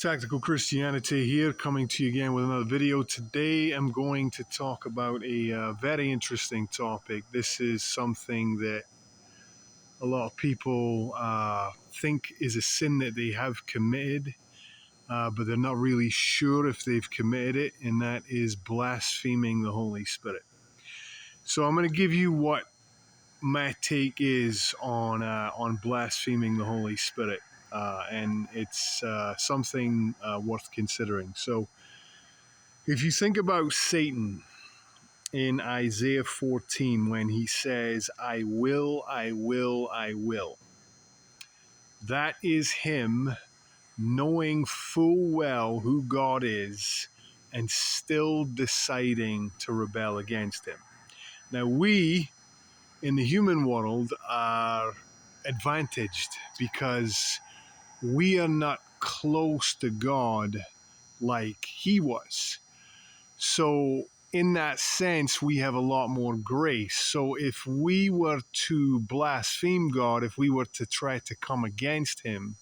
Tactical Christianity here, coming to you again with another video. Today I'm going to talk about a very interesting topic. This is something that a lot of people think is a sin that they have committed, but they're not really sure if they've committed it, and that is blaspheming the Holy Spirit. So I'm going to give you what my take is on blaspheming the Holy Spirit. And it's something worth considering. So if you think about Satan in Isaiah 14, when he says, I will, I will, I will, that is him knowing full well who God is and still deciding to rebel against him. Now we in the human world are advantaged because we are not close to God like he was. So in that sense, we have a lot more grace. So if we were to blaspheme God, if we were to try to come against him,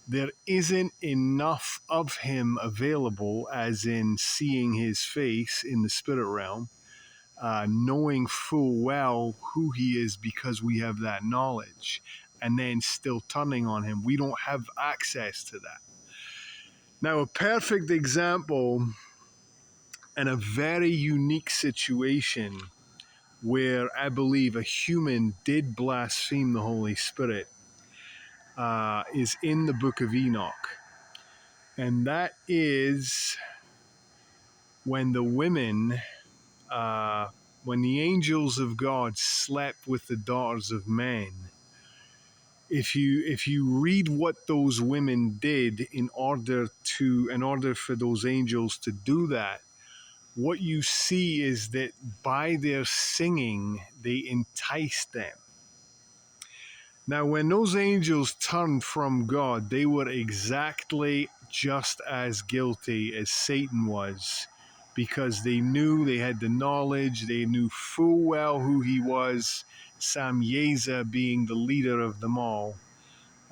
there isn't enough of him available, as in seeing his face in the spirit realm, knowing full well who he is because we have that knowledge, and then still turning on him. We don't have access to that. Now, a perfect example and a very unique situation where I believe a human did blaspheme the Holy Spirit is in the book of Enoch. And that is when the women, when the angels of God slept with the daughters of men. If you read what those women did in order for those angels to do that, what you see is that by their singing, they enticed them. Now, when those angels turned from God, they were exactly just as guilty as Satan was, because they knew, they had the knowledge, they knew full well who he was, Samyeza being the leader of them all,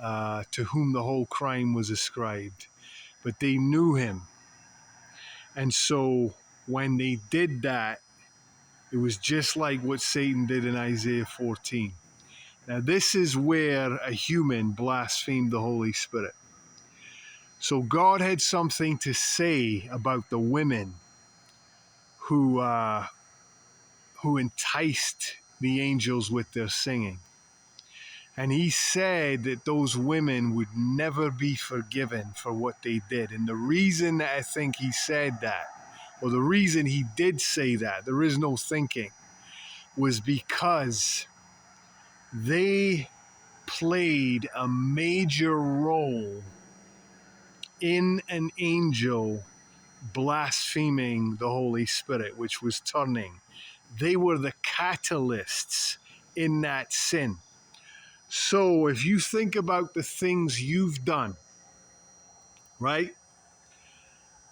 to whom the whole crime was ascribed. But they knew him. And so when they did that, it was just like what Satan did in Isaiah 14. Now, this is where a human blasphemed the Holy Spirit. So God had something to say about the women who enticed the angels with their singing. And he said that those women would never be forgiven for what they did. And the reason that I think he said that, or the reason he did say that, there is no thinking, was because they played a major role in an angel blaspheming the Holy Spirit, which was turning. They were the catalysts in that sin. So if you think about the things you've done, right,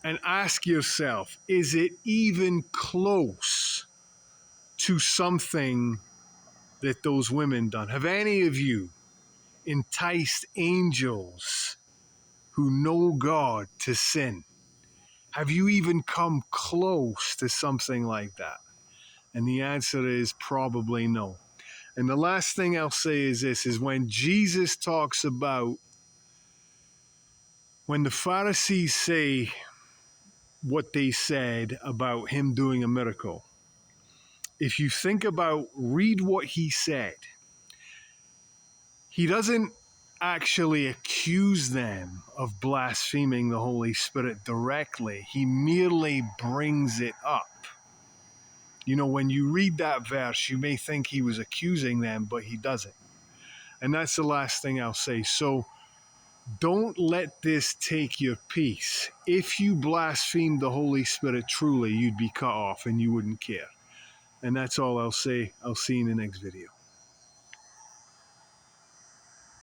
and ask yourself, is it even close to something that those women done? Have any of you enticed angels who know God to sin? Have you even come close to something like that? And the answer is probably no. And the last thing I'll say is this, is when Jesus talks about, when the Pharisees say what they said about him doing a miracle, if you think about, read what he said. He doesn't actually accuse them of blaspheming the Holy Spirit directly. He merely brings it up. You know, when you read that verse, you may think he was accusing them, but he doesn't. And that's the last thing I'll say. So don't let this take your peace. If you blaspheme the Holy Spirit truly, you'd be cut off and you wouldn't care. And that's all I'll say. I'll see you in the next video.